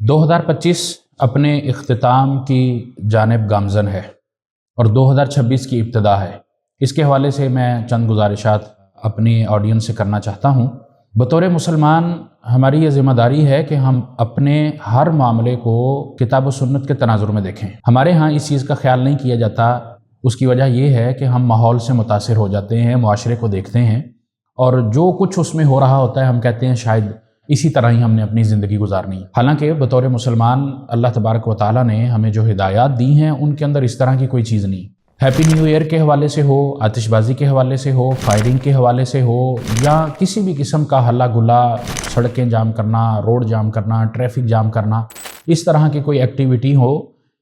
2025 अपने इख्तिताम की जानिब गामज़न है और 2026 की इब्तिदा है। इसके हवाले से मैं चंद गुजारिशात अपनी ऑडियंस से करना चाहता हूँ। बतौर मुसलमान हमारी ये ज़िम्मेदारी है कि हम अपने हर मामले को किताब व सुन्नत के तनाजुर में देखें। हमारे यहाँ इस चीज़ का ख्याल नहीं किया जाता। उसकी वजह यह है कि हम माहौल से मुतासिर हो जाते हैं, मुआशरे को देखते हैं और जो कुछ उसमें हो रहा होता है हम कहते हैं शायद इसी तरह ही हमने अपनी ज़िंदगी गुजारनी है। हालांकि बतौर मुसलमान अल्लाह तबारक व तआला ने हमें जो हिदायत दी हैं उनके अंदर इस तरह की कोई चीज़ नहीं। हैप्पी न्यू ईयर के हवाले से हो, आतिशबाजी के हवाले से हो, फायरिंग के हवाले से हो या किसी भी किस्म का हल्ला गुल्ला, सड़कें जाम करना, रोड जाम करना, ट्रैफिक जाम करना, इस तरह की कोई एक्टिविटी हो,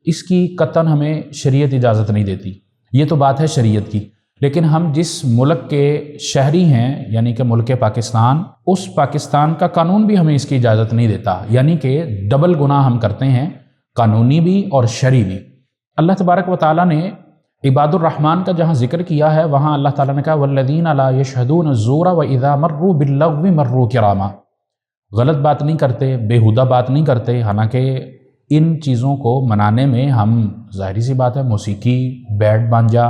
इसकी कतन हमें शरीयत इजाज़त नहीं देती। ये तो बात है शरीयत की। लेकिन हम जिस मुल्क के शहरी हैं यानी कि मुल्क पाकिस्तान, उस पाकिस्तान का कानून भी हमें इसकी इजाज़त नहीं देता। यानी कि डबल गुनाह हम करते हैं, कानूनी भी और शरई भी। अल्लाह तबारक व तआला ने इबादुर रहमान का जहाँ जिक्र किया है वहाँ अल्लाह ताला ने कहा वल्लज़ीना ला यशहदून ज़ूरा व इज़ा मर्रू बिल्लग़्वी मर्रू किरामा। गलत बात नहीं करते, बेहुदा बात नहीं करते। हालांकि इन चीज़ों को मनाने में हम ज़ाहिर सी बात है मौसीकी, बैंड बांजा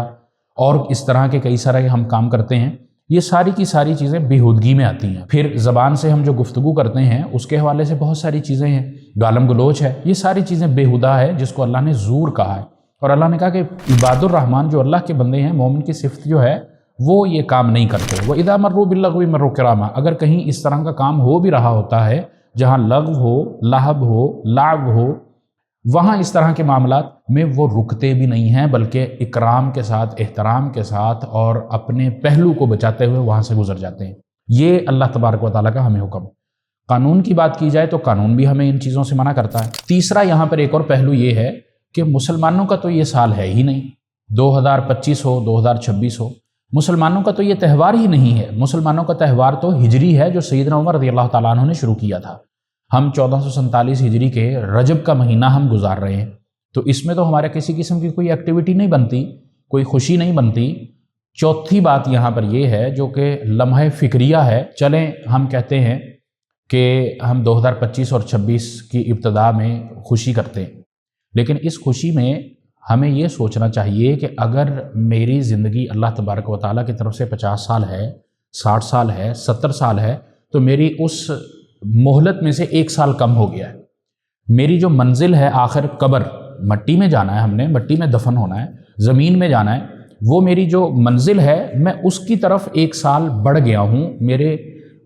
और इस तरह के कई सारे हम काम करते हैं। ये सारी की सारी चीज़ें बेहूदगी में आती हैं। फिर ज़बान से हम जो गुफ्तगू करते हैं उसके हवाले से बहुत सारी चीज़ें हैं, गालम गलोच है, ये सारी चीज़ें बेहुदा है जिसको अल्लाह ने ज़ूर कहा है। और अल्लाह ने कहा कि इबादुर रहमान जो अल्लाह के बंदे हैं, मोमिन की सिफ़त जो है वो ये काम नहीं करते। वो इदा मर्रू बिल्लग़्वी मर्रू किरामा। अगर कहीं इस तरह का काम हो भी रहा होता है जहाँ लग़्व हो, लहब हो, लाब हो, वहाँ इस तरह के मामलात में वो रुकते भी नहीं हैं बल्कि इकराम के साथ, एहतराम के साथ और अपने पहलू को बचाते हुए वहाँ से गुजर जाते हैं। ये अल्लाह तबारक व तआला का हमें हुक्म। कानून की बात की जाए तो कानून भी हमें इन चीज़ों से मना करता है। तीसरा यहाँ पर एक और पहलू ये है कि मुसलमानों का तो ये साल है ही नहीं। 2025 हो, 2026 हो, मुसलमानों का तो ये त्यौहार ही नहीं है। मुसलमानों का त्यौहार तो हिजरी है जो सैयदना उमर रज़ियल्लाहु तआला अन्हु ने शुरू किया था। हम 1447 हिजरी के रजब का महीना हम गुजार रहे हैं, तो इसमें तो हमारे किसी किस्म की कोई एक्टिविटी नहीं बनती, कोई खुशी नहीं बनती। चौथी बात यहाँ पर यह है जो कि लम्हा फ़िक्रिया है। चलें हम कहते हैं कि हम 2025 और 26 की इब्तिदा में खुशी करते हैं, लेकिन इस खुशी में हमें ये सोचना चाहिए कि अगर मेरी ज़िंदगी अल्लाह तबारक व तआला की तरफ से 50 साल है, 60 साल है, 70 साल है, तो मेरी उस मोहलत में से 1 साल कम हो गया है। मेरी जो मंजिल है आखिर कब्र, मट्टी में जाना है, हमने मट्टी में दफन होना है, ज़मीन में जाना है, वो मेरी जो मंजिल है मैं उसकी तरफ 1 साल बढ़ गया हूँ, मेरे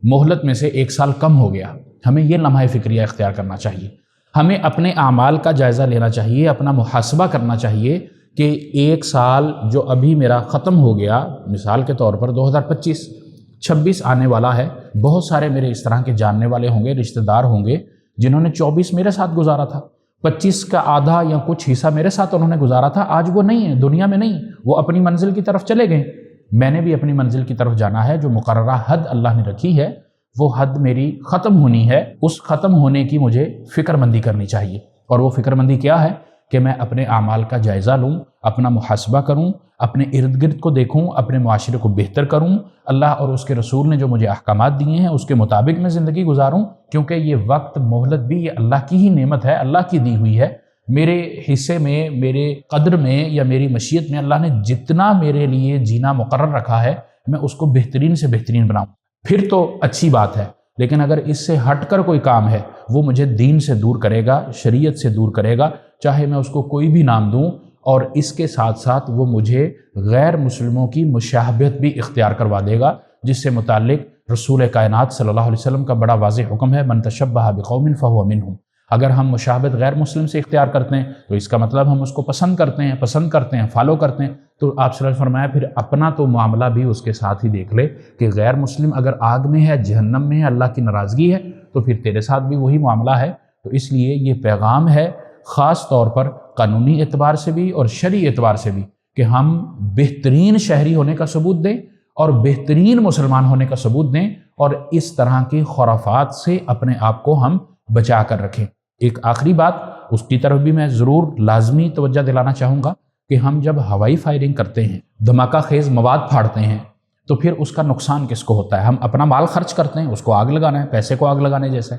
मोहलत में से 1 साल कम हो गया। हमें ये लम्हा फ़िक्रिया इख्तियार करना चाहिए। हमें अपने आमाल का जायज़ा लेना चाहिए, अपना मुहासबा करना चाहिए कि 1 साल जो अभी मेरा ख़त्म हो गया, मिसाल के तौर पर 2025-26 आने वाला है। बहुत सारे मेरे इस तरह के जानने वाले होंगे, रिश्तेदार होंगे जिन्होंने 24 मेरे साथ गुजारा था, 25 का आधा या कुछ हिस्सा मेरे साथ उन्होंने गुजारा था। आज वो नहीं है, दुनिया में नहीं, वो अपनी मंजिल की तरफ चले गए। मैंने भी अपनी मंजिल की तरफ जाना है। जो मुकर्ररा हद अल्लाह ने रखी है वो हद मेरी ख़त्म होनी है। उस ख़त्म होने की मुझे फ़िक्रमंदी करनी चाहिए। और वो फ़िक्रमंदी क्या है कि मैं अपने आमाल का जायज़ा लूँ, अपना मुहासबा करूँ, अपने इर्द गिर्द को देखूँ, अपने मुआशरे को बेहतर करूँ, अल्लाह और उसके रसूल ने जो मुझे अहकामात दिए हैं उसके मुताबिक मैं ज़िंदगी गुजारूँ। क्योंकि ये वक्त, मोहलत भी ये अल्लाह की ही नेमत है, अल्लाह की दी हुई है। मेरे हिस्से में, मेरे कद्र में या मेरी मशीयत में अल्लाह ने जितना मेरे लिए जीना मुकर्रर रखा है मैं उसको बेहतरीन से बेहतरीन बनाऊँ, फिर तो अच्छी बात है। लेकिन अगर इससे हटकर कोई काम है वो मुझे दीन से दूर करेगा, शरीयत से दूर करेगा, चाहे मैं उसको कोई भी नाम दूं, और इसके साथ साथ वो मुझे गैर मुस्लिमों की मुशाहबत भी इख्तियार करवा देगा, जिससे मुताल्लिक रसूल कायनात सल्लल्लाहु अलैहि वसल्लम का बड़ा वाज़ेह हुक्म है, मन तशब्बह बिक़ौमिन फहुव मिनहुम। अगर हम मुशाहबत गैर मुस्लिम से इख्तियार करते हैं तो इसका मतलब हम उसको पसंद करते हैं, फॉलो करते हैं। तो आप सल्लल्लाहु अलैहि वसल्लम फरमाया फिर अपना तो मामला भी उसके साथ ही देख ले कि गैर मुस्लिम अगर आग में है, जहन्नम में है, अल्लाह की नाराज़गी है, तो फिर तेरे साथ भी वही मामला है। तो इसलिए ये पैगाम है ख़ास तौर पर कानूनी एतबार से भी और शरई एतबार से भी कि हम बेहतरीन शहरी होने का सबूत दें और बेहतरीन मुसलमान होने का सबूत दें और इस तरह की खुराफात से अपने आप को हम बचा कर रखें। एक आखिरी बात, उसकी तरफ भी मैं ज़रूर लाजमी तवज्जो दिलाना चाहूँगा कि हम जब हवाई फायरिंग करते हैं, धमाका खेज़ मवाद फाड़ते हैं, तो फिर उसका नुकसान किसको होता है? हम अपना माल खर्च करते हैं, उसको आग लगाना है, पैसे को आग लगाने जैसे।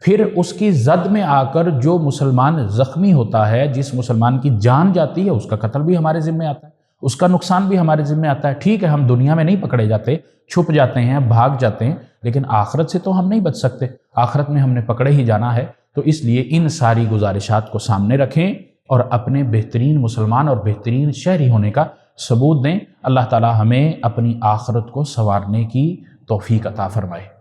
پھر اس کی زد میں آ کر جو مسلمان زخمی ہوتا ہے، جس مسلمان کی جان جاتی ہے، اس کا قتل بھی ہمارے ذمہ آتا ہے، اس کا نقصان بھی ہمارے ذمہ آتا ہے۔ ٹھیک ہے، ہم دنیا میں نہیں پکڑے جاتے، چھپ جاتے ہیں، بھاگ جاتے ہیں، لیکن آخرت سے تو ہم نہیں بچ سکتے، آخرت میں ہم نے پکڑے ہی جانا ہے۔ تو اس لیے ان ساری گزارشات کو سامنے رکھیں اور اپنے بہترین مسلمان اور بہترین شہری ہونے کا ثبوت دیں۔ اللہ تعالی ہمیں اپنی آخرت کو سنوارنے کی توفیق عطا فرمائے۔